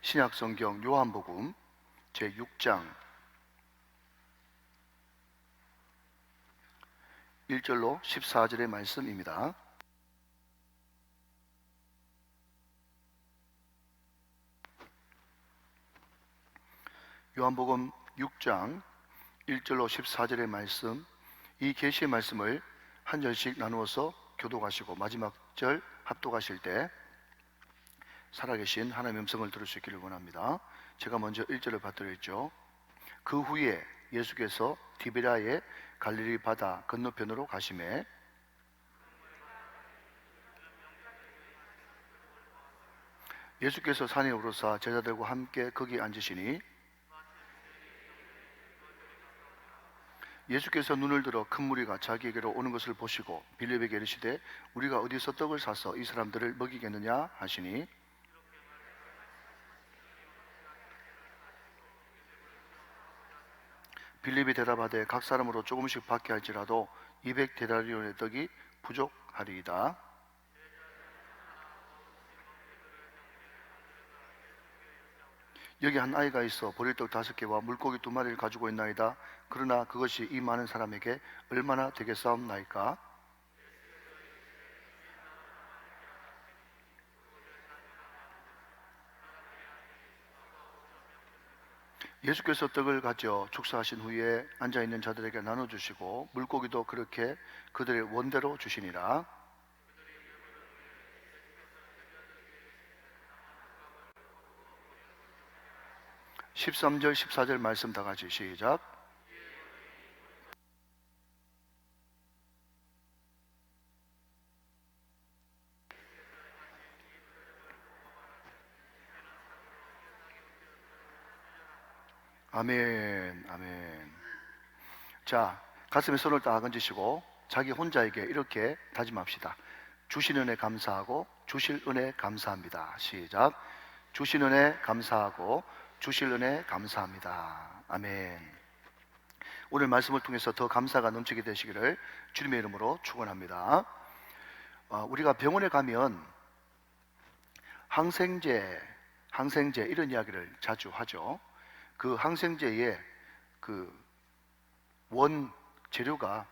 신약 성경 요한복음 제6장 1절로 14절의 말씀입니다. 요한복음 6장 1절로 14절의 말씀, 이 계시의 말씀을 한 절씩 나누어서 교독하시고 마지막 절 합독하실 때 살아계신 하나님의 음성을 들을 수 있기를 원합니다. 제가 먼저 1절을 받들었죠. 그 후에 예수께서 디베랴의 갈릴리 바다 건너편으로 가시매 예수께서 산에 오르사 제자들과 함께 거기 앉으시니 예수께서 눈을 들어 큰 무리가 자기에게로 오는 것을 보시고 빌립에게 이르시되 우리가 어디서 떡을 사서 이 사람들을 먹이겠느냐 하시니 빌립이 대답하되 각 사람으로 조금씩 받게 할지라도 200데나리온의 떡이 부족하리이다. 여기 한 아이가 있어 보리떡 5개와 물고기 2마리를 가지고 있나이다. 그러나 그것이 이 많은 사람에게 얼마나 되겠사옵나이까? 예수께서 떡을 가져 축사하신 후에 앉아있는 자들에게 나눠주시고 물고기도 그렇게 그들의 원대로 주시니라. (13절) (14절) 말씀 다 같이 시작. 아멘, 아멘. 자, 가슴에 손을 딱 얹으시고 자기 혼자에게 이렇게 다짐합시다. 주신 은혜 감사하고 주실 은혜 감사합니다. 시작. 주신 은혜 감사하고 주실 은혜 감사합니다. 아멘. 오늘 말씀을 통해서 더 감사가 넘치게 되시기를 주님의 이름으로 축원합니다. 우리가 병원에 가면 항생제 이런 이야기를 자주 하죠. 그 항생제의 그 원 재료가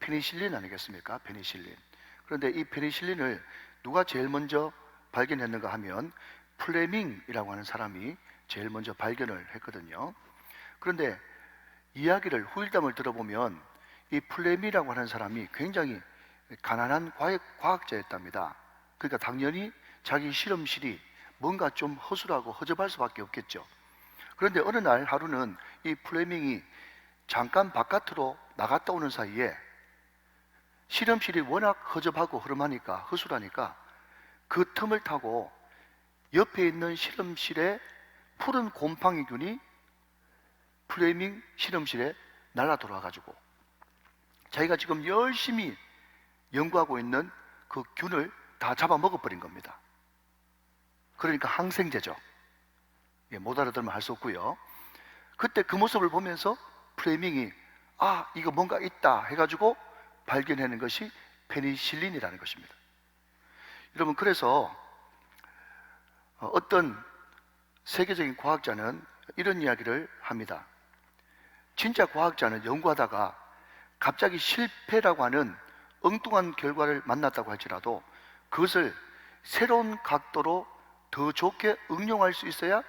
페니실린 아니겠습니까? 페니실린. 그런데 이 페니실린을 누가 제일 먼저 발견했는가 하면 플레밍이라고 하는 사람이 제일 먼저 발견을 했거든요. 그런데 이야기를 후일담을 들어보면 이 플레밍이라고 하는 사람이 굉장히 가난한 과학자였답니다. 그러니까 당연히 자기 실험실이 뭔가 좀 허술하고 허접할 수밖에 없겠죠. 그런데 어느 날 하루는 이 플레밍이 잠깐 바깥으로 나갔다 오는 사이에 실험실이 워낙 허접하고 허술하니까 그 틈을 타고 옆에 있는 실험실에 푸른 곰팡이균이 플레밍 실험실에 날아 들어와가지고 자기가 지금 열심히 연구하고 있는 그 균을 다 잡아먹어버린 겁니다. 그러니까 항생제죠. 못 알아들으면 할 수 없고요. 그때 그 모습을 보면서 플레밍이 이거 뭔가 있다 해가지고 발견하는 것이 페니실린이라는 것입니다. 여러분, 그래서 어떤 세계적인 과학자는 이런 이야기를 합니다. 진짜 과학자는 연구하다가 갑자기 실패라고 하는 엉뚱한 결과를 만났다고 할지라도 그것을 새로운 각도로 더 좋게 응용할 수 있어야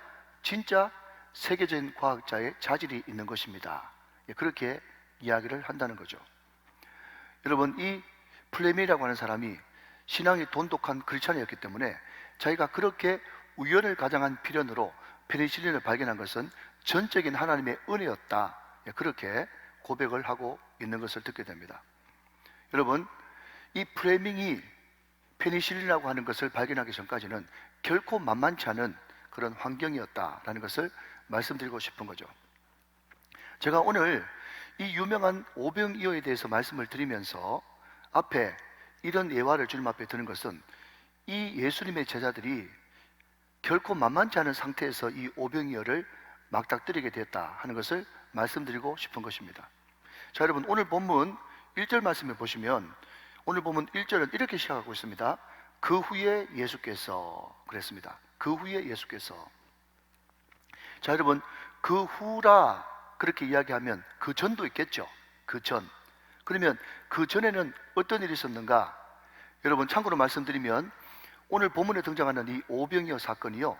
진짜 세계적인 과학자의 자질이 있는 것입니다. 그렇게 이야기를 한다는 거죠. 여러분, 이 플레밍이라고 하는 사람이 신앙이 돈독한 크리스찬이었기 때문에 자기가 그렇게 우연을 가장한 필연으로 페니실린을 발견한 것은 전적인 하나님의 은혜였다. 그렇게 고백을 하고 있는 것을 듣게 됩니다. 여러분, 이 플레밍이 페니실린이라고 하는 것을 발견하기 전까지는 결코 만만치 않은 그런 환경이었다라는 것을 말씀드리고 싶은 거죠. 제가 오늘 이 유명한 오병이어에 대해서 말씀을 드리면서 앞에 이런 예화를 주님 앞에 드는 것은 이 예수님의 제자들이 결코 만만치 않은 상태에서 이 오병이어를 막닥뜨리게 됐다 하는 것을 말씀드리고 싶은 것입니다. 자, 여러분, 오늘 본문 1절 말씀을 보시면 오늘 본문 1절은 이렇게 시작하고 있습니다. 그 후에 예수께서 그랬습니다. 그 후에 예수께서, 자 여러분, 그 후라 그렇게 이야기하면 그 전도 있겠죠. 그 전. 그러면 그 전에는 어떤 일이 있었는가? 여러분 참고로 말씀드리면 오늘 본문에 등장하는 이 오병이어 사건이요,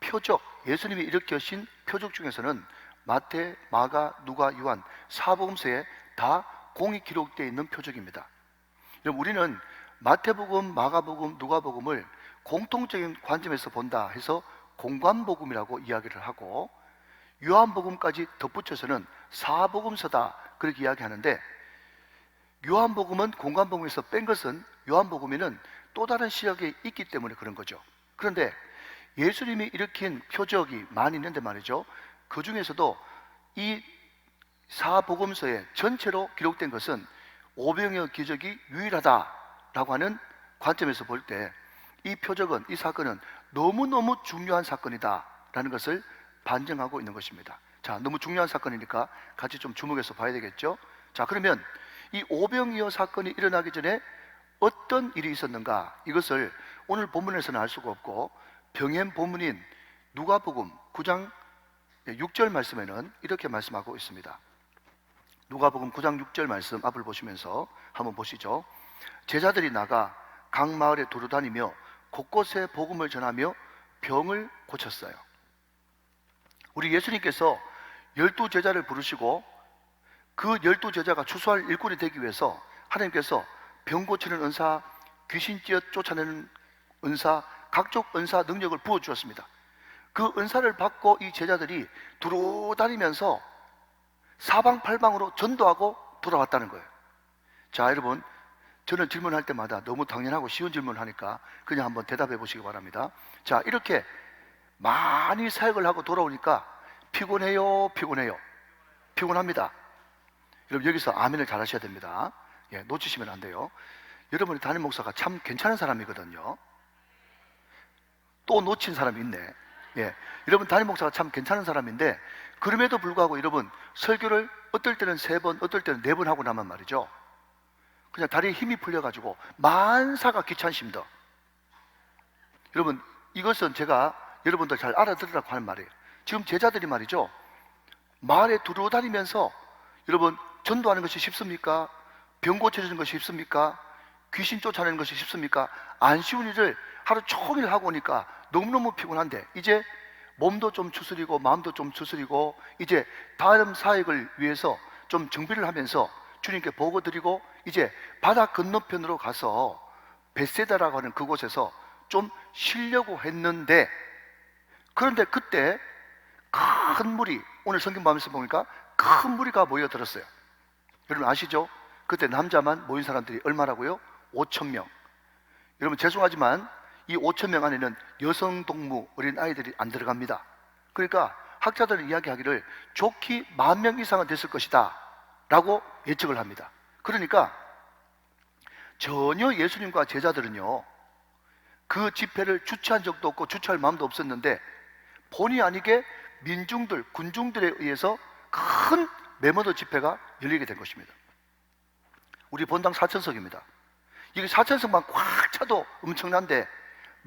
표적, 예수님이 일으키신 표적 중에서는 마태, 마가, 누가, 요한 사복음서에 다 공이 기록되어 있는 표적입니다. 여러분 우리는 마태복음, 마가복음, 누가복음을 공통적인 관점에서 본다 해서 공관복음이라고 이야기를 하고, 요한복음까지 덧붙여서는 사복음서다 그렇게 이야기하는데, 요한복음은 공관복음에서 뺀 것은 요한복음에는 또 다른 시각이 있기 때문에 그런 거죠. 그런데 예수님이 일으킨 표적이 많이 있는데 말이죠, 그 중에서도 이 사복음서에 전체로 기록된 것은 오병이어 기적이 유일하다라고 하는 관점에서 볼 때 이 표적은, 이 사건은 너무너무 중요한 사건이다라는 것을 반증하고 있는 것입니다. 자, 너무 중요한 사건이니까 같이 좀 주목해서 봐야 되겠죠. 자, 그러면 이 오병이어 사건이 일어나기 전에 어떤 일이 있었는가, 이것을 오늘 본문에서는 알 수가 없고, 병행 본문인 누가복음 9장 6절 말씀에는 이렇게 말씀하고 있습니다. 누가복음 9장 6절 말씀 앞을 보시면서 한번 보시죠. 제자들이 나가 각 마을에 두루다니며 곳곳에 복음을 전하며 병을 고쳤어요. 우리 예수님께서 12제자를 부르시고 그 12제자가 추수할 일꾼이 되기 위해서 하나님께서 병 고치는 은사, 귀신 쫓아내는 은사, 각종 은사 능력을 부어주었습니다. 그 은사를 받고 이 제자들이 두루다니면서 사방팔방으로 전도하고 돌아왔다는 거예요. 자 여러분, 저는 질문할 때마다 너무 당연하고 쉬운 질문을 하니까 그냥 한번 대답해 보시기 바랍니다. 자, 이렇게 많이 사역을 하고 돌아오니까 피곤해요? 피곤합니다. 여러분 여기서 아멘을 잘 하셔야 됩니다. 예, 놓치시면 안 돼요. 여러분이 담임 목사가 참 괜찮은 사람이거든요. 또 놓친 사람이 있네. 예, 여러분 담임 목사가 참 괜찮은 사람인데, 그럼에도 불구하고 여러분 설교를 어떨 때는 3번, 어떨 때는 4번 하고 나면 말이죠, 그냥 다리에 힘이 풀려가지고 만사가 귀찮습니다. 여러분 이것은 제가 여러분들 잘 알아들으라고 하는 말이에요. 지금 제자들이 말이죠, 마을에 두루다니면서 여러분 전도하는 것이 쉽습니까? 병 고쳐주는 것이 쉽습니까? 귀신 쫓아내는 것이 쉽습니까? 안 쉬운 일을 하루 종일 하고 오니까 너무너무 피곤한데, 이제 몸도 좀 추스리고 마음도 좀 추스리고 이제 다음 사역을 위해서 좀 정비를 하면서 주님께 보고 드리고 이제 바다 건너편으로 가서 베세다라고 하는 그곳에서 좀 쉬려고 했는데, 그런데 그때 큰 물이, 오늘 성경 보면서 보니까 큰 무리가 모여들었어요. 여러분 아시죠? 그때 남자만 모인 사람들이 얼마라고요? 5,000명. 여러분 죄송하지만 이 5,000명 안에는 여성 동무, 어린 아이들이 안 들어갑니다. 그러니까 학자들은 이야기하기를 좋게 10,000명 이상은 됐을 것이다 라고 예측을 합니다. 그러니까 전혀 예수님과 제자들은요, 그 집회를 주최한 적도 없고 주최할 마음도 없었는데 본의 아니게 민중들, 군중들에 의해서 큰 메모도 집회가 열리게 된 것입니다. 우리 본당 4,000석입니다. 이게 4,000석만 꽉 차도 엄청난데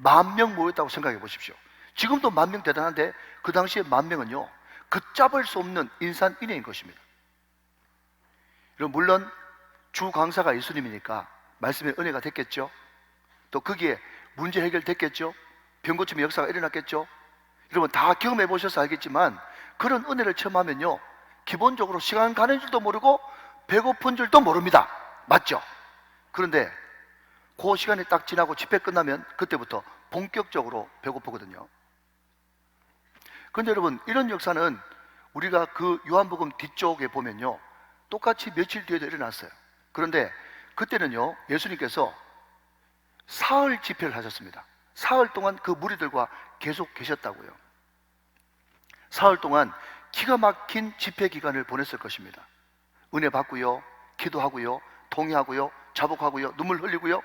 10,000명 모였다고 생각해 보십시오. 지금도 10,000명 대단한데 그 당시에 10,000명은요 걷잡을 수 없는 인산인해인 것입니다. 물론 주 강사가 예수님이니까 말씀의 은혜가 됐겠죠. 또 거기에 문제 해결됐겠죠. 병 고침의 역사가 일어났겠죠. 여러분 다 경험해 보셔서 알겠지만 그런 은혜를 체험하면요 기본적으로 시간 가는 줄도 모르고 배고픈 줄도 모릅니다. 맞죠? 그런데 그 시간이 딱 지나고 집회 끝나면 그때부터 본격적으로 배고프거든요. 그런데 여러분 이런 역사는 우리가 그 요한복음 뒤쪽에 보면요 똑같이 며칠 뒤에도 일어났어요. 그런데 그때는요 예수님께서 사흘 집회를 하셨습니다. 사흘 동안 그 무리들과 계속 계셨다고요. 사흘 동안 기가 막힌 집회 기간을 보냈을 것입니다. 은혜 받고요, 기도하고요, 통회하고요, 자복하고요, 눈물 흘리고요,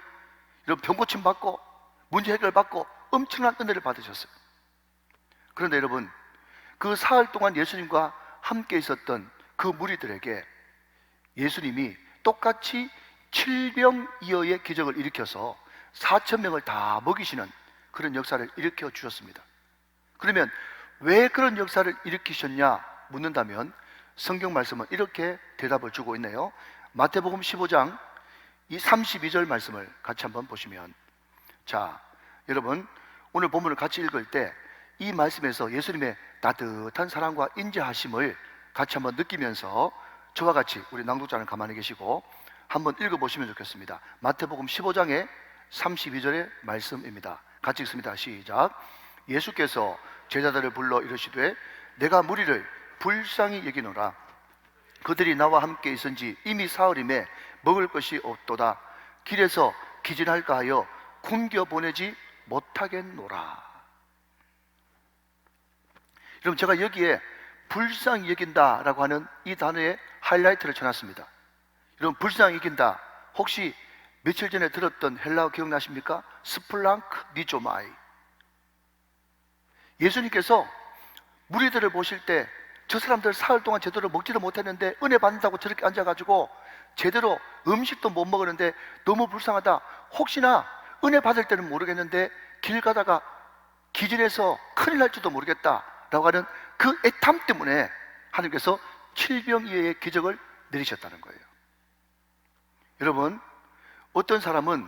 이런 병 고침 받고 문제 해결 받고 엄청난 은혜를 받으셨어요. 그런데 여러분 그 사흘 동안 예수님과 함께 있었던 그 무리들에게 예수님이 똑같이 7병이어의 기적을 일으켜서 4,000명을 다 먹이시는 그런 역사를 일으켜 주셨습니다. 그러면 왜 그런 역사를 일으키셨냐 묻는다면 성경 말씀은 이렇게 대답을 주고 있네요. 마태복음 15장 이 32절 말씀을 같이 한번 보시면, 자, 여러분 오늘 본문을 같이 읽을 때 이 말씀에서 예수님의 따뜻한 사랑과 인자하심을 같이 한번 느끼면서 저와 같이 우리 낭독자는 가만히 계시고 한번 읽어보시면 좋겠습니다. 마태복음 15장의 32절의 말씀입니다. 같이 읽습니다. 시작. 예수께서 제자들을 불러 이르시되 내가 무리를 불쌍히 여기노라. 그들이 나와 함께 있은지 이미 사흘임에 먹을 것이 없도다. 길에서 기진할까 하여 굶겨 보내지 못하겠노라. 여러분, 제가 여기에 불쌍히 여긴다라고 하는 이 단어에 하이라이트를 쳐놨습니다. 여러분, 불쌍히 여긴다, 혹시 며칠 전에 들었던 헬라어 기억나십니까? 스플랑크 니조마이. 예수님께서 무리들을 보실 때 저 사람들 사흘 동안 제대로 먹지도 못했는데 은혜 받는다고 저렇게 앉아가지고 제대로 음식도 못 먹었는데 너무 불쌍하다. 혹시나 은혜 받을 때는 모르겠는데 길 가다가 기진해서 큰일 날지도 모르겠다라고 하는 그 애탐 때문에 하나님께서 칠병이의 기적을 내리셨다는 거예요. 여러분, 어떤 사람은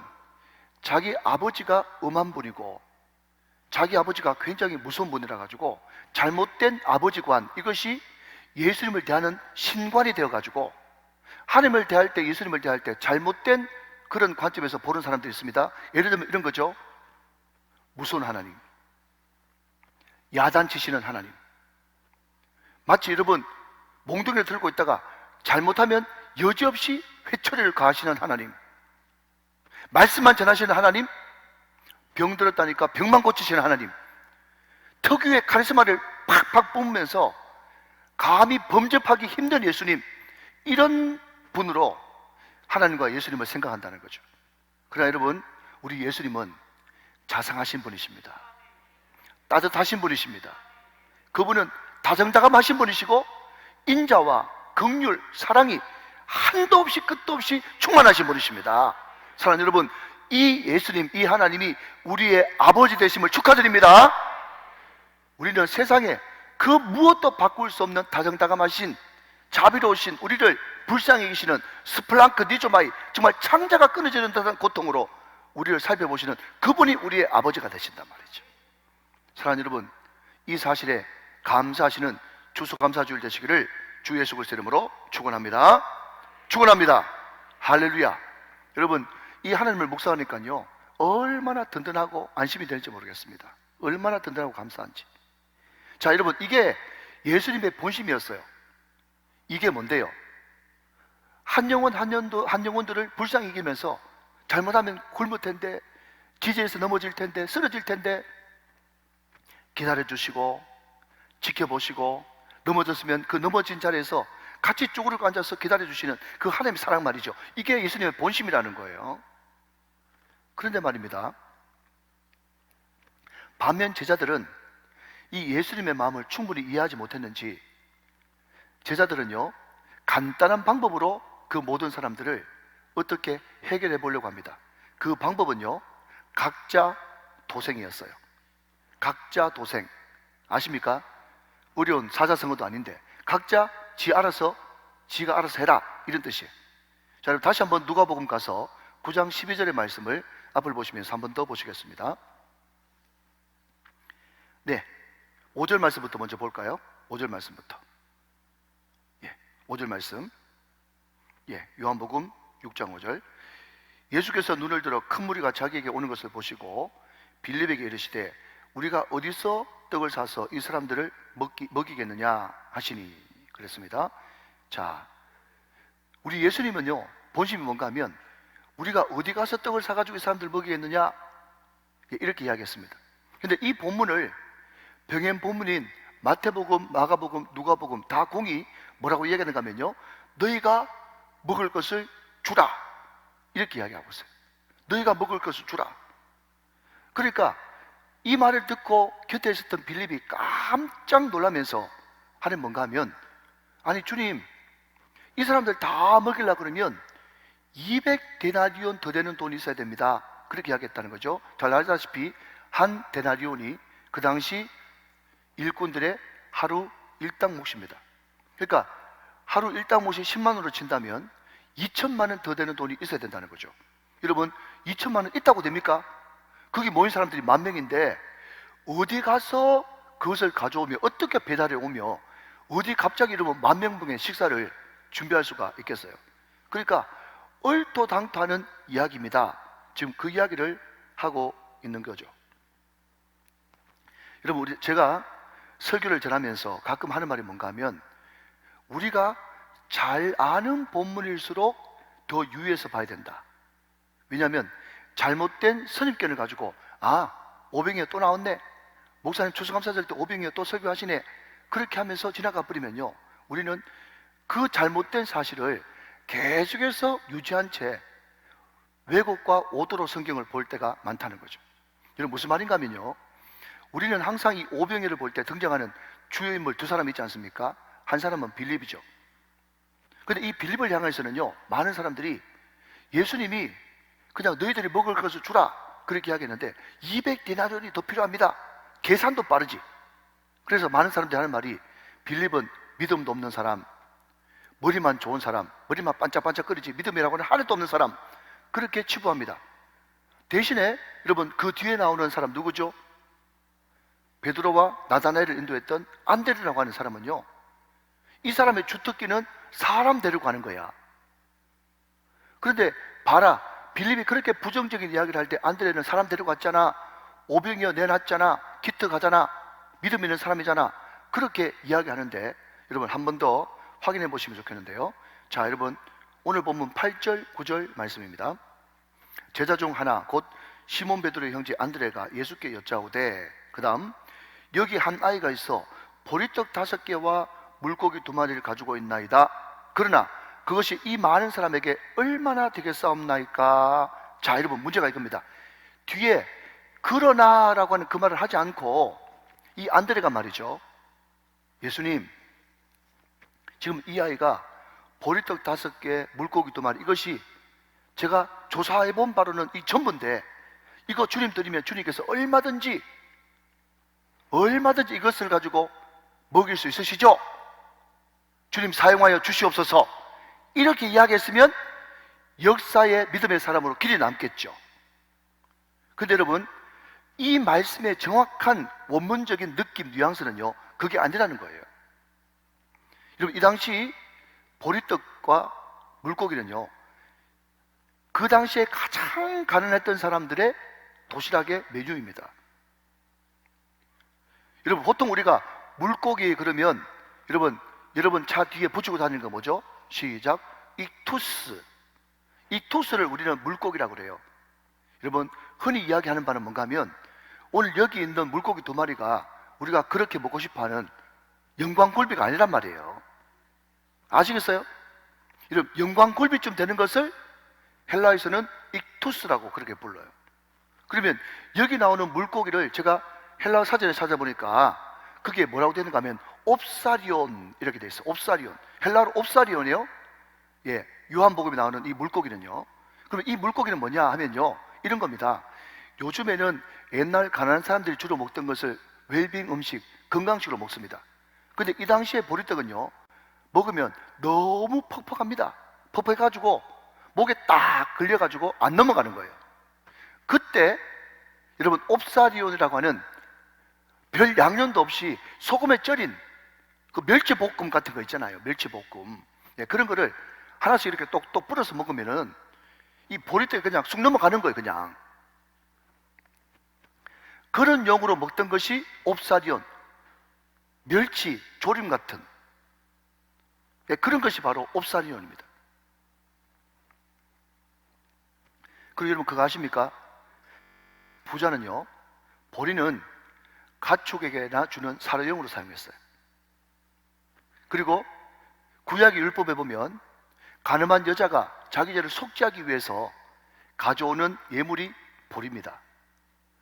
자기 아버지가 엄한 분이고 자기 아버지가 굉장히 무서운 분이라 가지고 잘못된 아버지관, 이것이 예수님을 대하는 신관이 되어 가지고 하나님을 대할 때, 예수님을 대할 때 잘못된 그런 관점에서 보는 사람들이 있습니다. 예를 들면 이런 거죠. 무서운 하나님, 야단치시는 하나님. 마치 여러분 몽둥이를 들고 있다가 잘못하면 여지없이 회초리를 가하시는 하나님, 말씀만 전하시는 하나님, 병 들었다니까 병만 고치시는 하나님, 특유의 카리스마를 팍팍 뿜으면서 감히 범접하기 힘든 예수님, 이런 분으로 하나님과 예수님을 생각한다는 거죠. 그러나 여러분, 우리 예수님은 자상하신 분이십니다. 따뜻하신 분이십니다. 그분은 다정다감하신 분이시고 인자와 긍휼, 사랑이 한도 없이 끝도 없이 충만하신 분이십니다. 사랑하는 여러분, 이 예수님, 이 하나님이 우리의 아버지 되심을 축하드립니다. 우리는 세상에 그 무엇도 바꿀 수 없는 다정다감하신, 자비로우신, 우리를 불쌍히 여기시는 스플랑크 니조마이, 정말 창자가 끊어지는 듯한 고통으로 우리를 살펴보시는 그분이 우리의 아버지가 되신단 말이죠. 사랑하는 여러분, 이 사실에 감사하시는 추수감사주일 되시기를 주 예수 그리스도 이름으로 축원합니다. 축원합니다. 할렐루야. 여러분, 이 하나님을 묵상하니까요, 얼마나 든든하고 안심이 되는지 모르겠습니다. 얼마나 든든하고 감사한지. 자, 여러분, 이게 예수님의 본심이었어요. 이게 뭔데요? 한 영혼들을 불쌍히 여기면서 잘못하면 굶을 텐데, 기지에서 넘어질 텐데, 쓰러질 텐데 기다려주시고 지켜보시고, 넘어졌으면 그 넘어진 자리에서 같이 쭈그리고 앉아서 기다려주시는 그 하나님의 사랑 말이죠. 이게 예수님의 본심이라는 거예요. 그런데 말입니다, 반면 제자들은 이 예수님의 마음을 충분히 이해하지 못했는지 제자들은요, 간단한 방법으로 그 모든 사람들을 어떻게 해결해 보려고 합니다. 그 방법은요, 각자 도생이었어요. 각자 도생. 아십니까? 어려운 사자성어도 아닌데 각자 지가 알아서 해라, 이런 뜻이에요. 자, 그럼 다시 한번 누가복음 가서 9장 12절의 말씀을 앞을 보시면서 한번 더 보시겠습니다. 네, 5절 말씀부터 먼저 볼까요? 5절 말씀부터. 5절 말씀. 요한복음 6장 5절. 예수께서 눈을 들어 큰 무리가 자기에게 오는 것을 보시고 빌립에게 이르시되 우리가 어디서 떡을 사서 이 사람들을 먹이겠느냐 하시니, 그랬습니다. 자, 우리 예수님은요, 본심이 뭔가 하면 우리가 어디 가서 떡을 사가지고 이 사람들 먹이겠느냐, 이렇게 이야기했습니다. 근데 이 본문을 병행 본문인 마태복음, 마가복음, 누가복음 다 공이 뭐라고 이야기하는가 하면요, 너희가 먹을 것을 주라, 이렇게 이야기하고 있어요. 너희가 먹을 것을 주라. 그러니까 이 말을 듣고 곁에 있었던 빌립이 깜짝 놀라면서 하는 뭔가 하면, 아니 주님, 이 사람들 다 먹이려고 그러면 200데나리온 더 되는 돈이 있어야 됩니다. 그렇게 이야기했다는 거죠. 잘 알다시피 한 데나리온이 그 당시 일꾼들의 하루 일당 몫입니다. 그러니까 하루 일당 몫이 10만 원으로 친다면 2천만 원 더 되는 돈이 있어야 된다는 거죠. 여러분, 2천만 원 있다고 됩니까? 거기 모인 사람들이 10,000명인데 어디 가서 그것을 가져오며 어떻게 배달해 오며 어디 갑자기 이러면 10,000명분의 식사를 준비할 수가 있겠어요? 그러니까 얼토당토하는 이야기입니다. 지금 그 이야기를 하고 있는 거죠. 여러분, 제가 설교를 전하면서 가끔 하는 말이 뭔가 하면, 우리가 잘 아는 본문일수록 더 유의해서 봐야 된다. 왜냐하면 잘못된 선입견을 가지고 500이가 또 나왔네, 목사님 추수감사절 때 500이가 또 설교하시네, 그렇게 하면서 지나가 버리면요, 우리는 그 잘못된 사실을 계속해서 유지한 채 왜곡과 오도로 성경을 볼 때가 많다는 거죠. 여러분, 무슨 말인가 하면요, 우리는 항상 이 오병이어를 볼 때 등장하는 주요 인물 두 사람이 있지 않습니까? 한 사람은 빌립이죠. 그런데 이 빌립을 향해서는요, 많은 사람들이 예수님이 그냥 너희들이 먹을 것을 주라 그렇게 이야기했는데 200데나리온이 더 필요합니다. 계산도 빠르지. 그래서 많은 사람들이 하는 말이, 빌립은 믿음도 없는 사람, 머리만 좋은 사람, 머리만 반짝반짝거리지 믿음이라고는 하나도 없는 사람, 그렇게 치부합니다. 대신에 여러분, 그 뒤에 나오는 사람 누구죠? 베드로와 나다나엘을 인도했던 안드레라고 하는 사람은요, 이 사람의 주특기는 사람 데리고 가는 거야. 그런데 봐라, 빌립이 그렇게 부정적인 이야기를 할 때 안드레는 사람 데리고 갔잖아, 오병이어 내놨잖아, 기특하잖아, 믿음 있는 사람이잖아, 그렇게 이야기하는데, 여러분 한 번 더 확인해 보시면 좋겠는데요. 자, 여러분, 오늘 본문 8절 9절 말씀입니다. 제자 중 하나 곧 시몬 베드로의 형제 안드레가 예수께 여짜오되, 그 다음, 여기 한 아이가 있어 보리떡 5개와 물고기 2마리를 가지고 있나이다. 그러나 그것이 이 많은 사람에게 얼마나 되겠사옵나이까? 자, 여러분, 문제가 이겁니다. 뒤에 그러나라고 하는 그 말을 하지 않고 이 안드레가 말이죠, 예수님, 지금 이 아이가 보리떡 5개, 물고기 2마리, 이것이 제가 조사해 본 바로는 이 전부인데, 이거 주님 드리면 주님께서 얼마든지 이것을 가지고 먹일 수 있으시죠? 주님 사용하여 주시옵소서. 이렇게 이야기했으면 역사의 믿음의 사람으로 길이 남겠죠. 근데 여러분, 이 말씀의 정확한 원문적인 느낌, 뉘앙스는요, 그게 아니라는 거예요. 여러분, 이 당시 보리떡과 물고기는요, 그 당시에 가장 가난했던 사람들의 도시락의 메뉴입니다. 여러분, 보통 우리가 물고기 그러면 여러분 차 뒤에 붙이고 다니는 거 뭐죠? 시작. 익투스. 익투스를 우리는 물고기라고 그래요. 여러분, 흔히 이야기하는 바는 뭔가 하면, 오늘 여기 있는 물고기 2마리가 우리가 그렇게 먹고 싶어하는 영광굴비가 아니란 말이에요. 아시겠어요? 여러분, 영광굴비쯤 되는 것을 헬라에서는 익투스라고 그렇게 불러요. 그러면 여기 나오는 물고기를 제가 헬라 사전에 찾아보니까 그게 뭐라고 되는가 하면 옵사리온 이렇게 돼 있어. 옵사리온. 헬라로 옵사리온이요. 예, 요한복음에 나오는 이 물고기는요. 그럼 이 물고기는 뭐냐 하면요, 이런 겁니다. 요즘에는 옛날 가난한 사람들이 주로 먹던 것을 웰빙 음식, 건강식으로 먹습니다. 근데 이 당시에 보리떡은요, 먹으면 너무 퍽퍽합니다. 퍽퍽해가지고 목에 딱 걸려가지고 안 넘어가는 거예요. 그때 여러분, 옵사리온이라고 하는 별 양념도 없이 소금에 절인 그 멸치볶음 같은 거 있잖아요. 멸치볶음. 네, 그런 거를 하나씩 이렇게 똑똑 뿌려서 먹으면은 이 보리떡이 그냥 쑥 넘어가는 거예요. 그냥 그런 용으로 먹던 것이 옵사리온, 멸치 조림 같은, 네, 그런 것이 바로 옵사리온입니다. 그리고 여러분, 그거 아십니까? 부자는요, 보리는 가축에게나 주는 사료용으로 사용했어요. 그리고 구약의 율법에 보면 가늠한 여자가 자기 죄를 속죄하기 위해서 가져오는 예물이 보리입니다.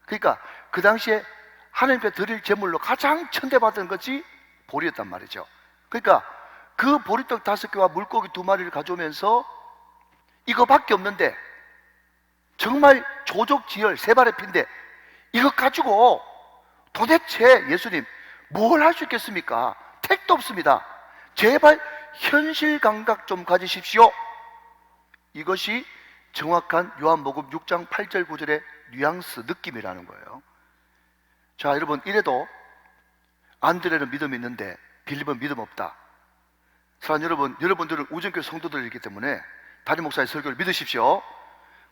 그러니까 그 당시에 하나님께 드릴 제물로 가장 천대받은 것이 보리였단 말이죠. 그러니까 그 보리떡 5개와 물고기 2마리를 가져오면서 이거밖에 없는데, 정말 조족지혈, 세 발의 피인데 이것 가지고 도대체 예수님 뭘 할 수 있겠습니까? 택도 없습니다. 제발 현실 감각 좀 가지십시오. 이것이 정확한 요한복음 6장 8절 9절의 뉘앙스, 느낌이라는 거예요. 자, 여러분, 이래도 안드레는 믿음이 있는데 빌립은 믿음 없다. 사랑하는 여러분, 여러분들은 우정교회 성도들이기 때문에 담임 목사의 설교를 믿으십시오.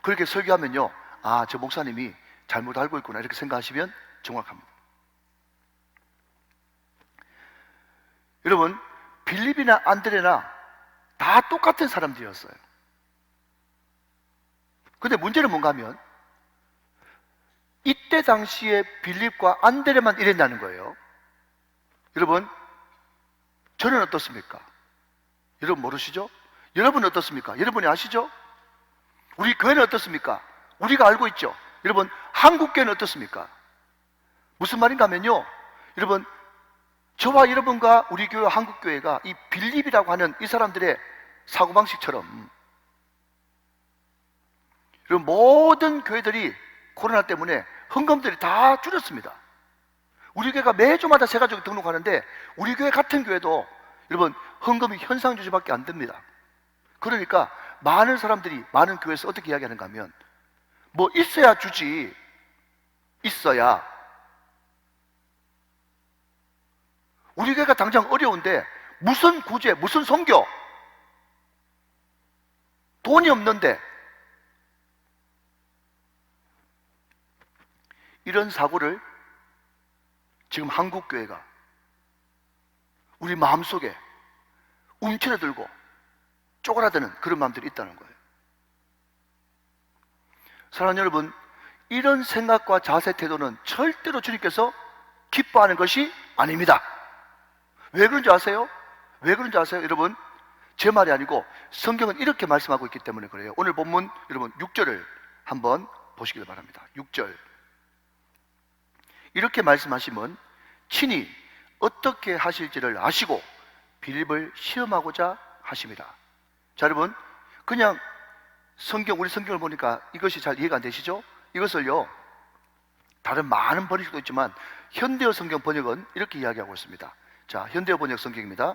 그렇게 설교하면요, 아, 저 목사님이 잘못 알고 있구나 이렇게 생각하시면 정확합니다. 여러분, 빌립이나 안드레나 다 똑같은 사람들이었어요. 근데 문제는 뭔가 하면 이때 당시에 빌립과 안드레만 이랬다는 거예요. 여러분, 저는 어떻습니까? 여러분 모르시죠? 여러분은 어떻습니까? 여러분이 아시죠? 우리 교회는 어떻습니까? 우리가 알고 있죠? 여러분, 한국교회는 어떻습니까? 무슨 말인가 하면요, 여러분, 저와 여러분과 우리 교회 한국교회가 이 빌립이라고 하는 이 사람들의 사고방식처럼, 여러분, 모든 교회들이 코로나 때문에 헌금들이 다 줄였습니다. 우리 교회가 매주마다 새 가족이 등록하는데 우리 교회 같은 교회도 여러분 헌금이 현상주시밖에 안 됩니다. 그러니까 많은 사람들이 많은 교회에서 어떻게 이야기하는가 하면 뭐 있어야 주지, 있어야. 우리 교회가 당장 어려운데 무슨 구제, 무슨 선교, 돈이 없는데. 이런 사고를 지금 한국교회가 우리 마음속에 움츠러들고 쪼그라드는 그런 마음들이 있다는 거예요. 사랑하는 여러분, 이런 생각과 자세 태도는 절대로 주님께서 기뻐하는 것이 아닙니다. 왜 그런지 아세요? 왜 그런지 아세요? 여러분, 제 말이 아니고 성경은 이렇게 말씀하고 있기 때문에 그래요. 오늘 본문 여러분 6절을 한번 보시길 바랍니다. 6절 이렇게 말씀하시면 친히 어떻게 하실지를 아시고 빌립을 시험하고자 하심이라. 자, 여러분, 그냥 우리 성경을 보니까 이것이 잘 이해가 안 되시죠? 이것을요, 다른 많은 번역도 있지만 현대어 성경 번역은 이렇게 이야기하고 있습니다. 자, 현대어 번역 성경입니다.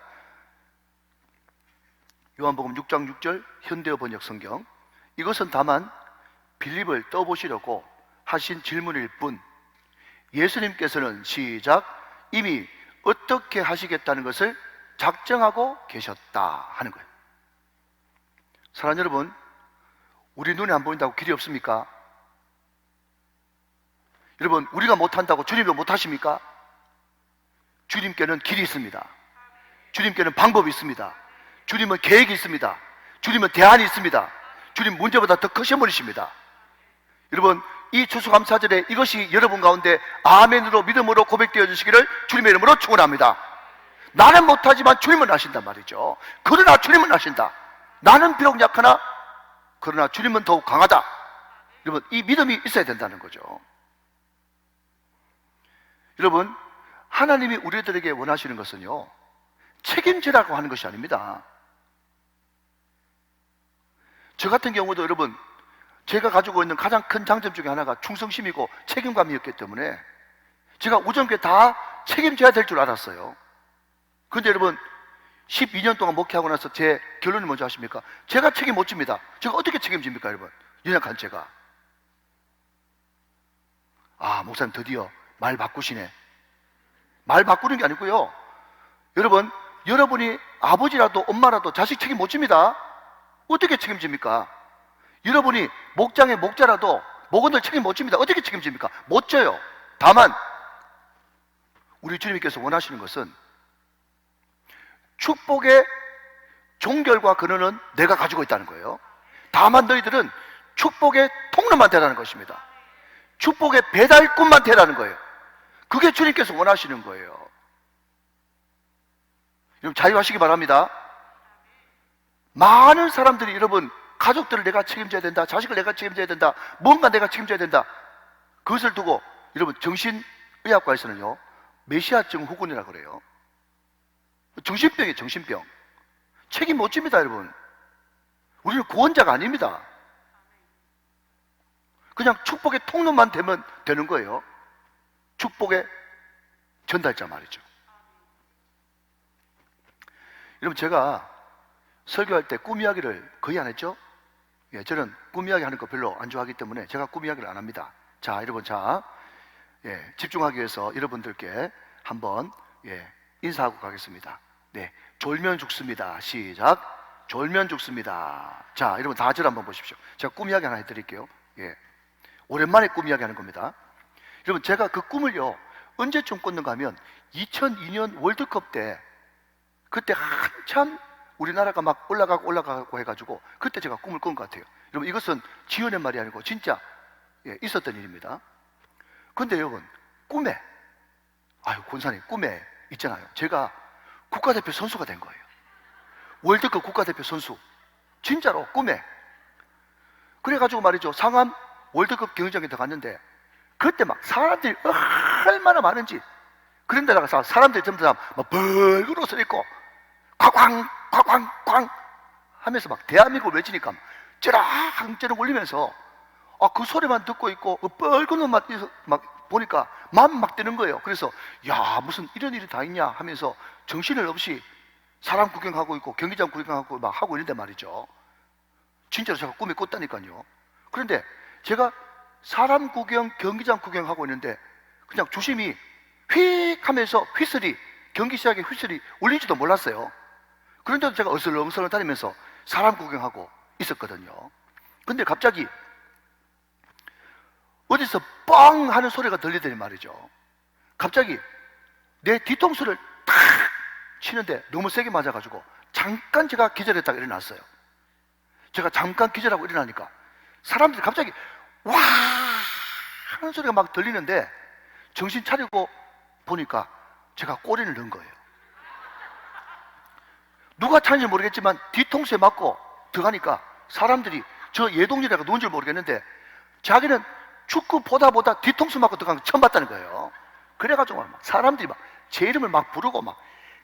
요한복음 6장 6절 현대어 번역 성경. 이것은 다만 빌립을 떠보시려고 하신 질문일 뿐, 예수님께서는 시작 이미 어떻게 하시겠다는 것을 작정하고 계셨다 하는 거예요. 사랑하는 여러분, 우리 눈에 안 보인다고 길이 없습니까? 여러분, 우리가 못한다고 주님도 못하십니까? 주님께는 길이 있습니다. 주님께는 방법이 있습니다. 주님은 계획이 있습니다. 주님은 대안이 있습니다. 주님 문제보다 더 크신 분이십니다. 여러분, 이 추수감사절에 이것이 여러분 가운데 아멘으로 믿음으로 고백되어 주시기를 주님의 이름으로 축원합니다. 나는 못하지만 주님은 하신단 말이죠. 그러나 주님은 하신다. 나는 비록 약하나 그러나 주님은 더욱 강하다. 여러분, 이 믿음이 있어야 된다는 거죠. 여러분, 하나님이 우리들에게 원하시는 것은요, 책임지라고 하는 것이 아닙니다. 저 같은 경우도 여러분, 제가 가지고 있는 가장 큰 장점 중에 하나가 충성심이고 책임감이었기 때문에 제가 우정교회 다 책임져야 될 줄 알았어요. 그런데 여러분, 12년 동안 목회하고 나서 제 결론이 뭔지 아십니까? 제가 책임 못 집니다. 제가 어떻게 책임집니까, 여러분? 연약한 제가. 아, 목사님 드디어 말 바꾸시네. 말 바꾸는 게 아니고요, 여러분, 여러분이 아버지라도 엄마라도 자식 책임 못 집니다. 어떻게 책임집니까? 여러분이 목장의 목자라도 목원들 책임 못 집니다. 어떻게 책임집니까? 못 져요. 다만 우리 주님께서 원하시는 것은 축복의 종결과 근원은 내가 가지고 있다는 거예요. 다만 너희들은 축복의 통로만 되라는 것입니다. 축복의 배달꾼만 되라는 거예요. 그게 주님께서 원하시는 거예요. 여러분, 자유하시기 바랍니다. 많은 사람들이 여러분, 가족들을 내가 책임져야 된다, 자식을 내가 책임져야 된다, 뭔가 내가 책임져야 된다, 그것을 두고 여러분, 정신의학과에서는요, 메시아증 후군이라고 그래요. 정신병이에요. 정신병. 책임 못 집니다. 여러분, 우리는 구원자가 아닙니다. 그냥 축복의 통로만 되면 되는 거예요. 축복의 전달자 말이죠. 여러분, 제가 설교할 때 꿈 이야기를 거의 안 했죠? 예, 저는 꿈 이야기 하는 거 별로 안 좋아하기 때문에 제가 꿈 이야기를 안 합니다. 자, 여러분, 집중하기 위해서 여러분들께 한번 인사하고 가겠습니다. 네, 졸면 죽습니다. 시작. 졸면 죽습니다. 자, 여러분 다 절 한번 보십시오. 제가 꿈 이야기 하나 해드릴게요. 오랜만에 꿈 이야기 하는 겁니다. 여러분, 제가 그 꿈을요, 언제쯤 꿨는가 하면 2002년 월드컵 때, 그때 한참 우리나라가 막 올라가고 해가지고 그때 제가 꿈을 꾼 것 같아요. 여러분, 이것은 지어낸 말이 아니고 진짜 있었던 일입니다. 근데 여러분, 꿈에, 권사님, 꿈에 있잖아요, 제가 국가대표 선수가 된 거예요. 월드컵 국가대표 선수. 진짜로 꿈에. 그래가지고 말이죠, 상암 월드컵 경기장에 들어갔는데 그때 막 사람들이 얼마나 많은지, 그런 데다가 사람들이 전부 다 막 붉은 옷을 입고 쾅쾅 하면서 막 대한민국을 외치니까 쩌랑쩌랑 울리면서 그 소리만 듣고 있고 그 붉은 옷만 막 보니까 마음 막 드는 거예요. 그래서 야, 무슨 이런 일이 다 있냐 하면서 정신을 없이 사람 구경하고 있고 경기장 구경하고 막 하고 있는데 말이죠, 진짜로 제가 꿈에 꿨다니까요. 그런데 제가 사람 구경, 경기장 구경하고 있는데 그냥 주심이 휙 하면서 휘슬이, 경기 시작에 휘슬이 울리지도 몰랐어요. 그런데도 제가 어슬렁어슬렁 다니면서 사람 구경하고 있었거든요. 근데 갑자기 어디서 뻥 하는 소리가 들리더니 말이죠, 갑자기 내 뒤통수를 탁 치는데 너무 세게 맞아가지고 잠깐 제가 기절했다가 일어났어요. 제가 잠깐 기절하고 일어나니까 사람들이 갑자기 와 하는 소리가 막 들리는데 정신 차리고 보니까 제가 꼬리를 넣은 거예요. 누가 차는지 모르겠지만 뒤통수에 맞고 들어가니까 사람들이 저 예동이라고 누군 줄 모르겠는데 자기는 축구 보다 뒤통수 맞고 들어간 거 처음 봤다는 거예요. 그래가지고 막 사람들이 막 제 이름을 막 부르고 막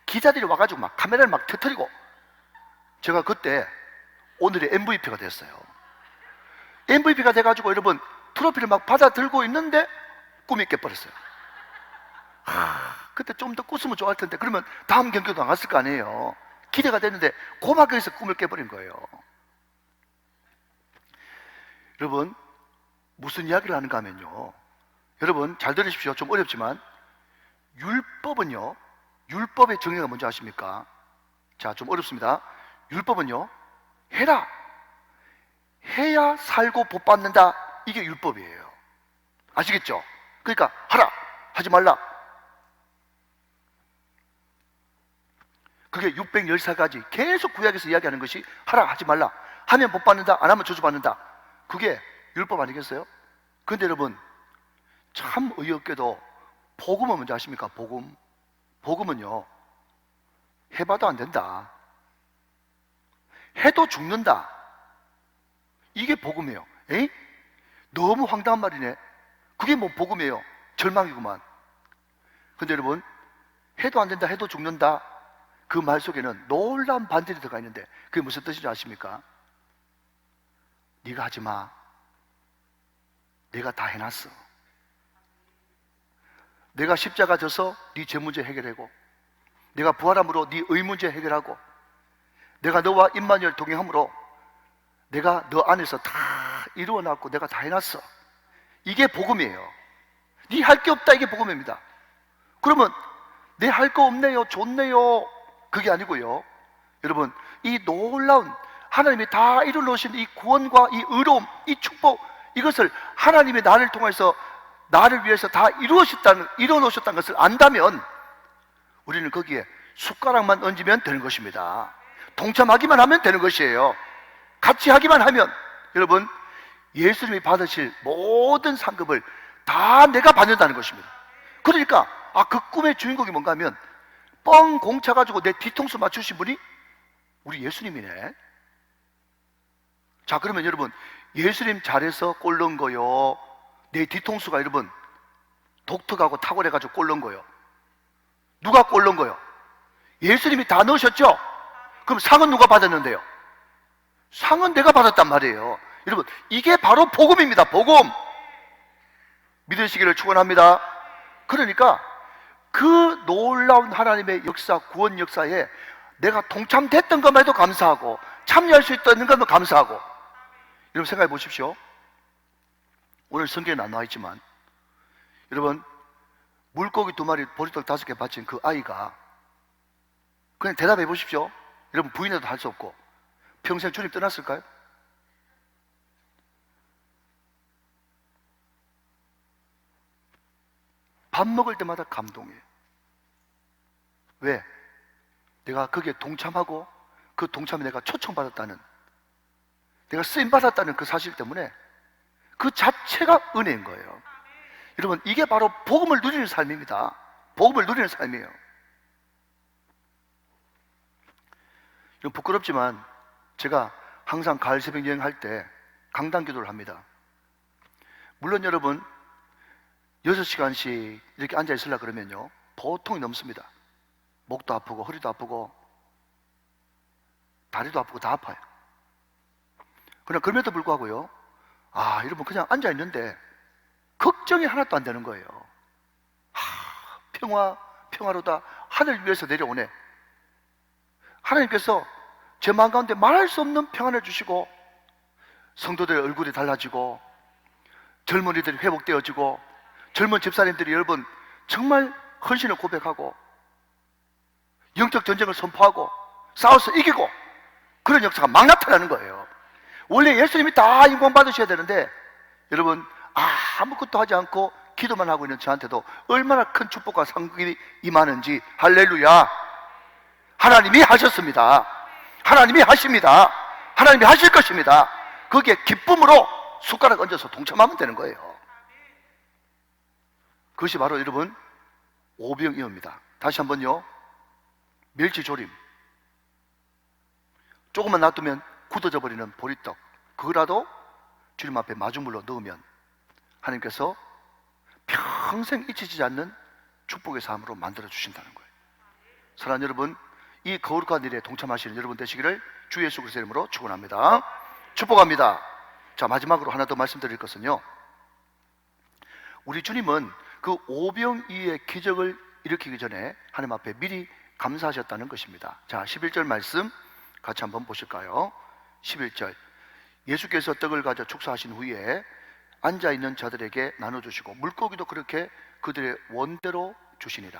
기자들이 와가지고 막 카메라를 막 터뜨리고, 제가 그때 오늘의 MVP가 됐어요. MVP가 돼가지고 여러분 트로피를 막 받아 들고 있는데 꿈이 깨버렸어요. 그때 좀 더 꿨으면 좋았을 텐데, 그러면 다음 경기도 나갔을 거 아니에요. 기대가 됐는데 고막에서 꿈을 깨버린 거예요. 여러분, 무슨 이야기를 하는가 하면요, 여러분 잘 들으십시오. 좀 어렵지만 율법은요, 율법의 정의가 뭔지 아십니까? 자, 좀 어렵습니다. 율법은요, 해라, 해야 살고 복 받는다, 이게 율법이에요. 아시겠죠? 그러니까 하라, 하지 말라, 그게 614가지 계속 구약에서 이야기하는 것이 하라, 하지 말라, 하면 복 받는다, 안 하면 저주받는다, 그게 율법 아니겠어요? 근데 여러분, 참 어이없게도 복음은 뭔지 아십니까? 복음은요, 해봐도 안 된다, 해도 죽는다, 이게 복음이에요. 에이? 너무 황당한 말이네. 그게 뭐 복음이에요? 절망이구만. 근데 여러분, 해도 안 된다, 해도 죽는다, 그 말 속에는 놀라운 반전이 들어가 있는데 그게 무슨 뜻인지 아십니까? 네가 하지 마, 내가 다 해놨어. 내가 십자가 져서 네 죄 문제 해결하고, 내가 부활함으로 네 의 문제 해결하고, 내가 너와 임마누엘 동행함으로 내가 너 안에서 다 이루어놨고 내가 다 해놨어. 이게 복음이에요. 네 할 게 없다, 이게 복음입니다. 그러면 내 할 거 없네요, 좋네요, 그게 아니고요, 여러분, 이 놀라운 하나님이 다 이루어놓으신 이 구원과 이 의로움, 이 축복, 이것을 하나님이 나를 통해서 나를 위해서 다 이루어놓으셨다는 것을 안다면 우리는 거기에 숟가락만 얹으면 되는 것입니다. 동참하기만 하면 되는 것이에요. 같이 하기만 하면 여러분, 예수님이 받으실 모든 상급을 다 내가 받는다는 것입니다. 그러니까 그 꿈의 주인공이 뭔가 하면 뻥 공차 가지고 내 뒤통수 맞추신 분이 우리 예수님이네. 자, 그러면 여러분, 예수님 잘해서 골 넣은 거요, 내 뒤통수가 여러분 독특하고 탁월해가지고 골 넣은 거요, 누가 골 넣은 거요? 예수님이 다 넣으셨죠? 그럼 상은 누가 받았는데요? 상은 내가 받았단 말이에요. 여러분, 이게 바로 복음입니다. 복음. 믿으시기를 축원합니다. 그러니까 그 놀라운 하나님의 역사, 구원 역사에 내가 동참됐던 것만 해도 감사하고 참여할 수 있다는 것만 감사하고. 여러분 생각해 보십시오. 오늘 성경에 안 나와 있지만 여러분 물고기 2마리 보리떡 5개 바친 그 아이가 그냥 대답해 보십시오. 여러분 부인해도 할 수 없고 평생 주님 떠났을까요? 밥 먹을 때마다 감동해. 왜? 내가 거기에 동참하고 그 동참에 내가 초청받았다는, 내가 쓰임받았다는 그 사실 때문에 그 자체가 은혜인 거예요. 여러분 이게 바로 복음을 누리는 삶입니다. 복음을 누리는 삶이에요. 여러분 부끄럽지만 제가 항상 가을 새벽 여행할 때 강단 기도를 합니다. 물론 여러분 6시간씩 이렇게 앉아 있으려 그러면요 보통이 넘습니다. 목도 아프고 허리도 아프고 다리도 아프고 다 아파요. 그러나 그럼에도 불구하고요, 여러분 그냥 앉아 있는데 걱정이 하나도 안 되는 거예요. 평화로다. 하늘 위에서 내려오네. 하나님께서 제 마음 가운데 말할 수 없는 평안을 주시고 성도들의 얼굴이 달라지고 젊은이들이 회복되어지고 젊은 집사님들이 여러분 정말 헌신을 고백하고 영적 전쟁을 선포하고 싸워서 이기고 그런 역사가 막 나타나는 거예요. 원래 예수님이 다 인권 받으셔야 되는데 여러분 아무것도 하지 않고 기도만 하고 있는 저한테도 얼마나 큰 축복과 상급이 임하는지. 할렐루야. 하나님이 하셨습니다. 하나님이 하십니다. 하나님이 하실 것입니다. 거기에 기쁨으로 숟가락 얹어서 동참하면 되는 거예요. 그것이 바로 여러분 오병이어입니다. 다시 한번요, 멸치조림, 조금만 놔두면 굳어져 버리는 보리떡, 그거라도 주님 앞에 마중물로 넣으면 하나님께서 평생 잊히지 않는 축복의 삶으로 만들어 주신다는 거예요. 사랑하는 여러분, 이 거룩한 일에 동참하시는 여러분 되시기를 주 예수 그리스도의 이름으로 축원합니다. 축복합니다. 자, 마지막으로 하나 더 말씀드릴 것은요, 우리 주님은 그 오병이의 기적을 일으키기 전에 하나님 앞에 미리 감사하셨다는 것입니다. 자, 11절 말씀 같이 한번 보실까요? 11절, 예수께서 떡을 가져 축사하신 후에 앉아있는 자들에게 나눠주시고 물고기도 그렇게 그들의 원대로 주시니라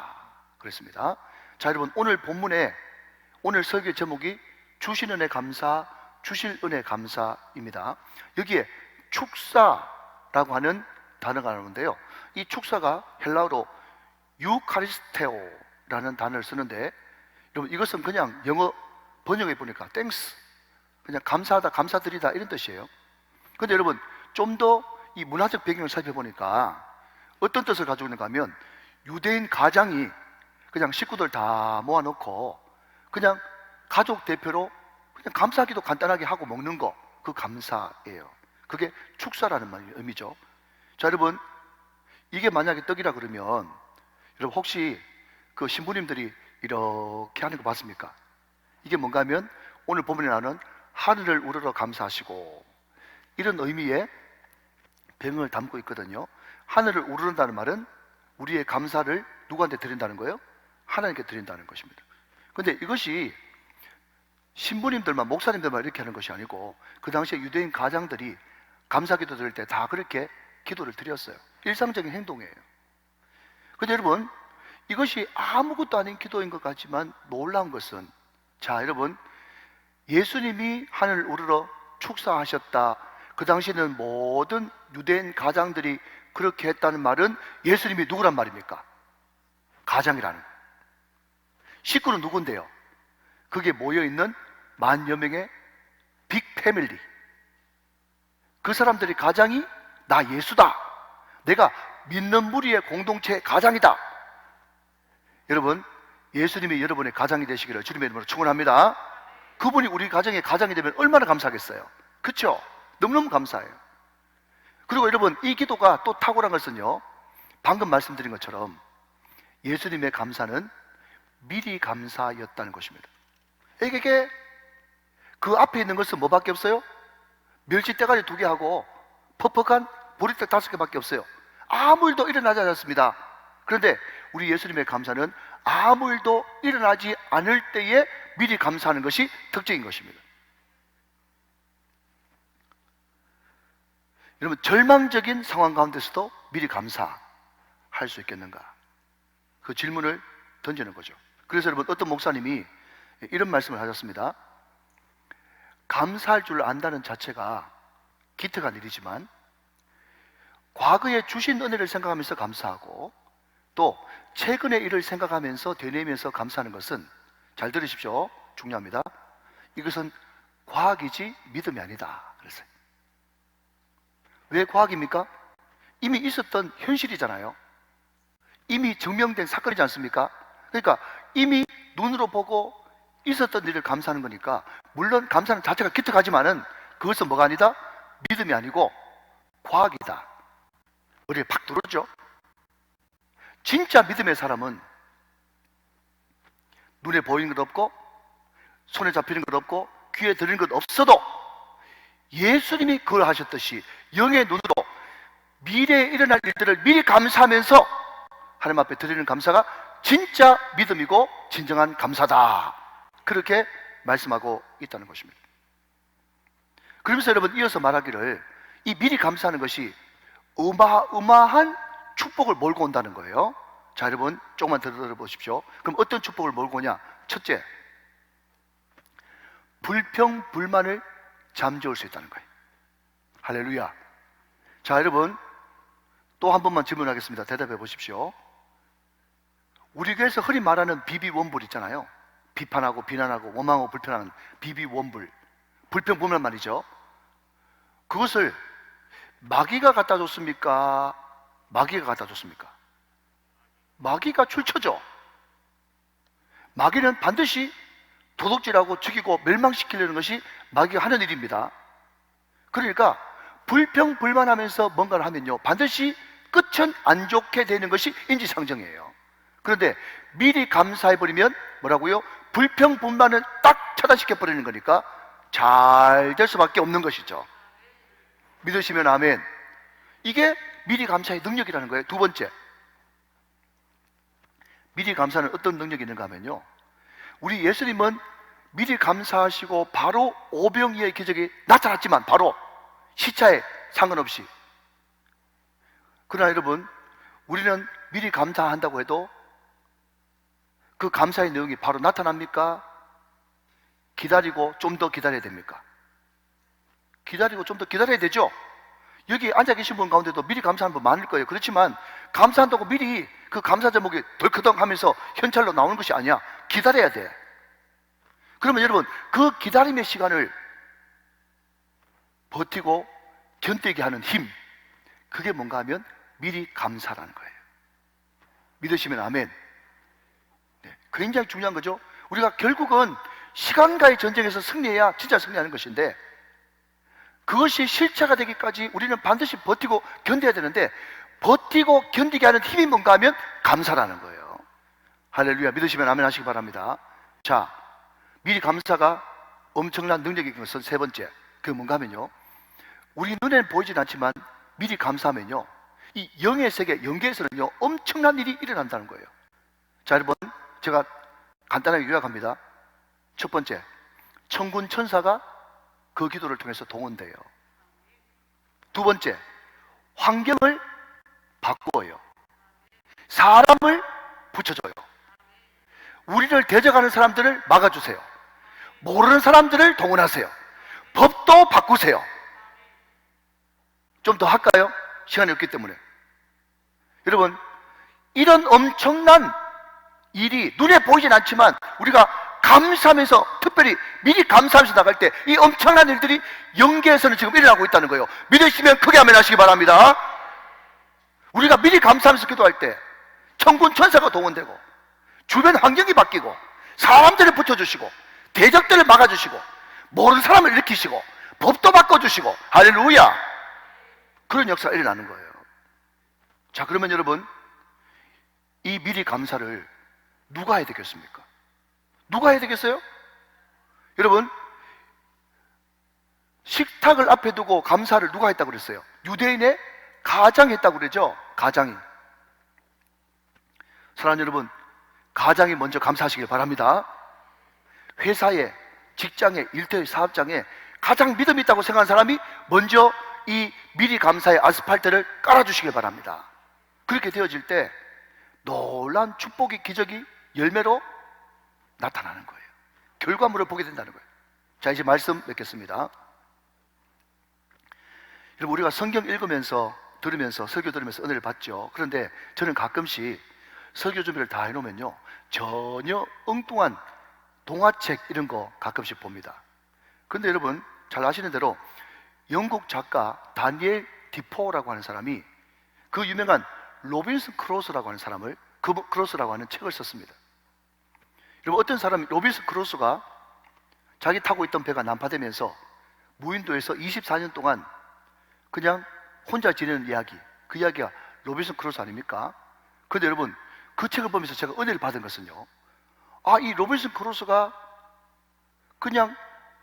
그랬습니다. 자, 여러분 오늘 본문에 오늘 설교 제목이 주신 은혜 감사, 주실 은혜 감사입니다. 여기에 축사라고 하는 단어가 나오는데요, 이 축사가 헬라어로 유카리스테오라는 단어를 쓰는데, 여러분 이것은 그냥 영어 번역해 보니까 땡스, 그냥 감사하다, 감사드리다 이런 뜻이에요. 근데 여러분 좀 더 이 문화적 배경을 살펴보니까 어떤 뜻을 가지고 있는가 하면, 유대인 가장이 그냥 식구들 다 모아놓고 그냥 가족 대표로 그냥 감사기도 간단하게 하고 먹는 거, 그 감사예요. 그게 축사라는 의미죠. 자, 여러분 이게 만약에 떡이라 그러면 여러분 혹시 그 신부님들이 이렇게 하는 거 봤습니까? 이게 뭔가 하면 오늘 본문에 나오는 하늘을 우러러 감사하시고 이런 의미의 배경을 담고 있거든요. 하늘을 우러른다는 말은 우리의 감사를 누구한테 드린다는 거예요? 하나님께 드린다는 것입니다. 근데 이것이 신부님들만, 목사님들만 이렇게 하는 것이 아니고 그 당시에 유대인 가장들이 감사기도 드릴 때 다 그렇게 기도를 드렸어요. 일상적인 행동이에요. 근데 여러분 이것이 아무것도 아닌 기도인 것 같지만 놀라운 것은, 자 여러분, 예수님이 하늘을 우러러 축사하셨다, 그 당시에는 모든 유대인 가장들이 그렇게 했다는 말은 예수님이 누구란 말입니까? 가장이라는. 식구는 누군데요? 그게 모여있는 만여 명의 빅 패밀리, 그 사람들이 가장이 나 예수다, 내가 믿는 무리의 공동체의 가장이다. 여러분 예수님이 여러분의 가장이 되시기를 주님의 이름으로 축원합니다. 그분이 우리 가정의 가장이 되면 얼마나 감사하겠어요. 그렇죠? 너무너무 감사해요. 그리고 여러분 이 기도가 또 탁월한 것은요, 방금 말씀드린 것처럼 예수님의 감사는 미리 감사였다는 것입니다. 이게 그 앞에 있는 것은 뭐밖에 없어요? 멸치 대가리 2개하고 퍽퍽한 보리떡 5개밖에 없어요. 아무 일도 일어나지 않았습니다. 그런데 우리 예수님의 감사는 아무 일도 일어나지 않을 때에 미리 감사하는 것이 특징인 것입니다. 여러분, 절망적인 상황 가운데서도 미리 감사할 수 있겠는가? 그 질문을 던지는 거죠. 그래서 여러분, 어떤 목사님이 이런 말씀을 하셨습니다. 감사할 줄 안다는 자체가 기특한 일이지만 과거에 주신 은혜를 생각하면서 감사하고 또 최근의 일을 생각하면서 되뇌면서 감사하는 것은, 잘 들으십시오, 중요합니다, 이것은 과학이지 믿음이 아니다 그랬어요. 왜 과학입니까? 이미 있었던 현실이잖아요. 이미 증명된 사건이지 않습니까? 그러니까 이미 눈으로 보고 있었던 일을 감사하는 거니까, 물론 감사는 자체가 기특하지만은 그것은 뭐가 아니다? 믿음이 아니고 과학이다. 머리에 팍 들어오죠. 진짜 믿음의 사람은 눈에 보이는 것 없고 손에 잡히는 것 없고 귀에 들리는 것 없어도 예수님이 그걸 하셨듯이 영의 눈으로 미래에 일어날 일들을 미리 감사하면서 하나님 앞에 드리는 감사가 진짜 믿음이고 진정한 감사다, 그렇게 말씀하고 있다는 것입니다. 그러면서 여러분, 이어서 말하기를 이 미리 감사하는 것이 어마어마한 축복을 몰고 온다는 거예요. 자, 여러분 조금만 들어보십시오. 그럼 어떤 축복을 몰고 오냐? 첫째, 불평, 불만을 잠재울 수 있다는 거예요. 할렐루야. 자, 여러분 또 한 번만 질문하겠습니다. 대답해 보십시오. 우리 교회에서 흔히 말하는 비비원불 있잖아요. 비판하고 비난하고 원망하고 불편하는 비비원불, 불평, 불만 말이죠. 그것을 마귀가 갖다 줬습니까? 마귀가 갖다 줬습니까? 마귀가 출처죠. 마귀는 반드시 도둑질하고 죽이고 멸망시키려는 것이 마귀가 하는 일입니다. 그러니까 불평 불만하면서 뭔가를 하면요, 반드시 끝은 안 좋게 되는 것이 인지상정이에요. 그런데 미리 감사해버리면 뭐라고요? 불평 불만을 딱 차단시켜버리는 거니까 잘 될 수밖에 없는 것이죠. 믿으시면 아멘. 이게 미리 감사의 능력이라는 거예요. 두 번째, 미리 감사는 어떤 능력이 있는가 하면요, 우리 예수님은 미리 감사하시고 바로 오병이어의 기적이 나타났지만, 바로 시차에 상관없이. 그러나 여러분, 우리는 미리 감사한다고 해도 그 감사의 내용이 바로 나타납니까? 기다리고 좀 더 기다려야 됩니까? 기다리고 좀 더 기다려야 되죠. 여기 앉아 계신 분 가운데도 미리 감사하는 분 많을 거예요. 그렇지만 감사한다고 미리 그 감사 제목이 덜커덩 하면서 현찰로 나오는 것이 아니야. 기다려야 돼. 그러면 여러분, 그 기다림의 시간을 버티고 견디게 하는 힘, 그게 뭔가 하면 미리 감사라는 거예요. 믿으시면 아멘. 네, 굉장히 중요한 거죠. 우리가 결국은 시간과의 전쟁에서 승리해야 진짜 승리하는 것인데, 그것이 실체가 되기까지 우리는 반드시 버티고 견뎌야 되는데, 버티고 견디게 하는 힘이 뭔가 하면 감사라는 거예요. 할렐루야. 믿으시면 아멘 하시기 바랍니다. 자, 미리 감사가 엄청난 능력인 것은 세 번째, 그게 뭔가 하면요, 우리 눈에는 보이진 않지만 미리 감사하면요, 이 영의 세계, 영계에서는요 엄청난 일이 일어난다는 거예요. 자, 여러분 제가 간단하게 요약합니다. 첫 번째, 천군 천사가 그 기도를 통해서 동원돼요. 두 번째, 환경을 바꾸어요. 사람을 붙여줘요. 우리를 대적하는 사람들을 막아주세요. 모르는 사람들을 동원하세요. 법도 바꾸세요. 좀 더 할까요? 시간이 없기 때문에. 여러분, 이런 엄청난 일이 눈에 보이진 않지만 우리가 감사하면서, 특별히 미리 감사하면서 나갈 때 이 엄청난 일들이 영계에서는 지금 일어나고 있다는 거예요. 믿으시면 크게 아멘 하시기 바랍니다. 우리가 미리 감사하면서 기도할 때 천군 천사가 동원되고 주변 환경이 바뀌고 사람들을 붙여주시고 대적들을 막아주시고 모르는 사람을 일으키시고 법도 바꿔주시고, 할렐루야, 그런 역사가 일어나는 거예요. 자, 그러면 여러분, 이 미리 감사를 누가 해야 되겠습니까? 누가 해야 되겠어요? 여러분, 식탁을 앞에 두고 감사를 누가 했다고 그랬어요? 유대인의 가장이 했다고 그러죠. 가장이. 사랑하는 여러분, 가장이 먼저 감사하시길 바랍니다. 회사에, 직장에, 일터에, 사업장에 가장 믿음이 있다고 생각하는 사람이 먼저 이 미리 감사의 아스팔트를 깔아주시길 바랍니다. 그렇게 되어질 때 놀라운 축복의 기적이 열매로 나타나는 거예요. 결과물을 보게 된다는 거예요. 자, 이제 말씀 맺겠습니다. 여러분, 우리가 성경 읽으면서 들으면서 설교 들으면서 은혜를 받죠. 그런데 저는 가끔씩 설교 준비를 다 해놓으면요, 전혀 엉뚱한 동화책 이런 거 가끔씩 봅니다. 그런데 여러분 잘 아시는 대로 영국 작가 다니엘 디포라고 하는 사람이 그 유명한 로빈슨 크루소라고 하는 사람을, 크루소라고 하는 책을 썼습니다. 여러분, 어떤 사람이, 로빈슨 크루소가 자기 타고 있던 배가 난파되면서 무인도에서 24년 동안 그냥 혼자 지내는 이야기, 그 이야기가 로빈슨 크루소 아닙니까? 그런데 여러분, 그 책을 보면서 제가 은혜를 받은 것은요, 아, 이 로빈슨 크루소가 그냥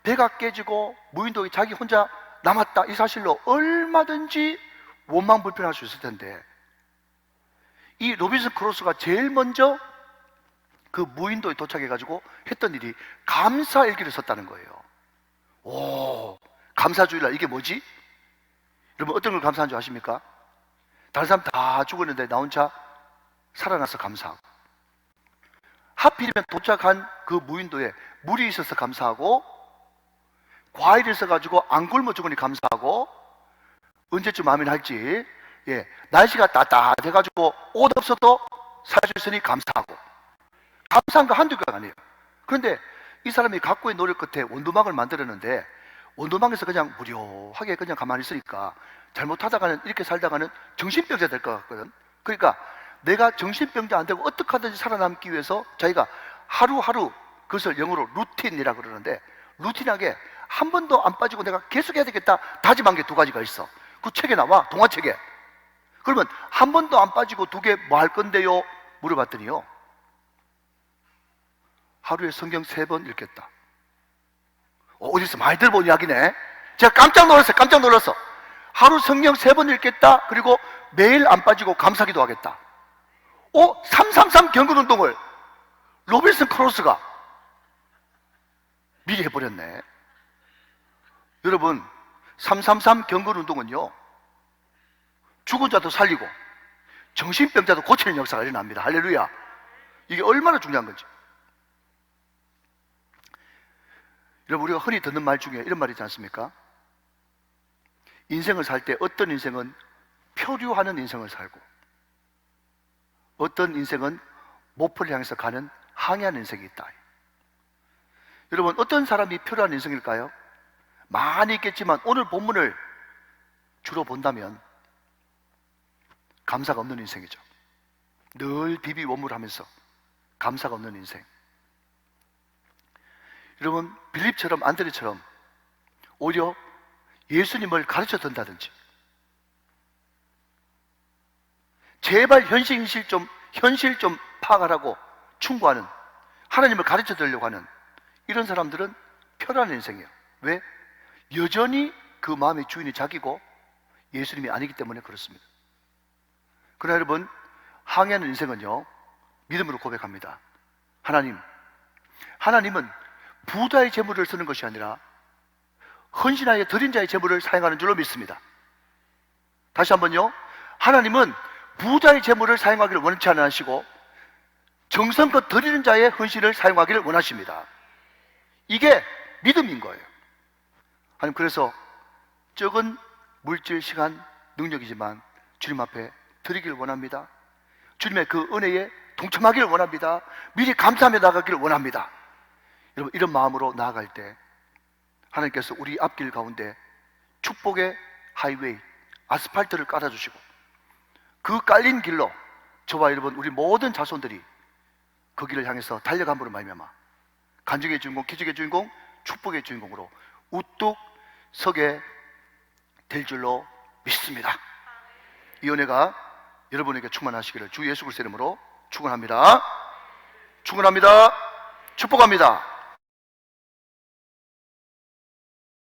배가 깨지고 무인도에 자기 혼자 남았다, 이 사실로 얼마든지 원망불평할 수 있을 텐데, 이 로빈슨 크루소가 제일 먼저 그 무인도에 도착해가지고 했던 일이 감사일기를 썼다는 거예요. 오, 감사주일날 이게 뭐지? 여러분, 어떤 걸 감사한 줄 아십니까? 다른 사람 다 죽었는데 나 혼자 살아나서 감사하고, 하필이면 도착한 그 무인도에 물이 있어서 감사하고, 과일을 써가지고 안 굶어 죽으니 감사하고, 언제쯤 마음이 날지, 날씨가 따뜻해가지고 옷 없어도 살 수 있으니 감사하고, 감사한 거 한두 개가 아니에요. 그런데 이 사람이 각고의 노력 끝에 원두막을 만들었는데, 원두막에서 그냥 무료하게 그냥 가만히 있으니까 잘못하다가는, 이렇게 살다가는 정신병자 될 것 같거든. 그러니까 내가 정신병자 안 되고 어떻게 하든지 살아남기 위해서 자기가 하루하루, 그것을 영어로 루틴이라고 그러는데, 루틴하게 한 번도 안 빠지고 내가 계속 해야 되겠다 다짐한 게 두 가지가 있어. 그 책에 나와, 동화책에. 그러면 한 번도 안 빠지고 두 개 뭐 할 건데요? 물어봤더니요, 하루에 성경 3번 읽겠다. 어디서 많이 들어본 이야기네. 제가 깜짝 놀랐어. 하루 성경 3번 읽겠다. 그리고 매일 안 빠지고 감사기도 하겠다. 333 경건운동을 로빈슨 크루소가 미리 해버렸네. 여러분, 333 경건운동은요, 죽은 자도 살리고 정신병자도 고치는 역사가 일어납니다. 할렐루야. 이게 얼마나 중요한 건지. 여러분, 우리가 흔히 듣는 말 중에 이런 말이 있지 않습니까? 인생을 살 때 어떤 인생은 표류하는 인생을 살고, 어떤 인생은 목표를 향해서 가는 항해하는 인생이 있다. 여러분, 어떤 사람이 표류하는 인생일까요? 많이 있겠지만 오늘 본문을 주로 본다면 감사가 없는 인생이죠. 늘 비비원물하면서 감사가 없는 인생. 여러분, 빌립처럼 안드레처럼 오히려 예수님을 가르쳐 든다든지, 제발 현실 좀 파악하라고 충고하는, 하나님을 가르쳐 드리려고 하는 이런 사람들은 표라는 인생이에요. 왜? 여전히 그 마음의 주인이 자기고 예수님이 아니기 때문에 그렇습니다. 그러나 여러분, 항해하는 인생은요, 믿음으로 고백합니다. 하나님은 부자의 재물을 쓰는 것이 아니라 헌신하여 드린 자의 재물을 사용하는 줄로 믿습니다. 다시 한번요, 하나님은 부자의 재물을 사용하기를 원치 않으시고 정성껏 드리는 자의 헌신을 사용하기를 원하십니다. 이게 믿음인 거예요. 하나님, 그래서 적은 물질, 시간, 능력이지만 주님 앞에 드리기를 원합니다. 주님의 그 은혜에 동참하기를 원합니다. 미리 감사하며 나가기를 원합니다. 여러분, 이런 마음으로 나아갈 때 하나님께서 우리 앞길 가운데 축복의 하이웨이, 아스팔트를 깔아주시고, 그 깔린 길로 저와 여러분, 우리 모든 자손들이 그 길을 향해서 달려감으로 말미암아 간증의 주인공, 기적의 주인공, 축복의 주인공으로 우뚝 서게 될 줄로 믿습니다. 이 은혜가 여러분에게 충만하시기를 주 예수 그리스도의 이름으로 축원합니다. 축복합니다.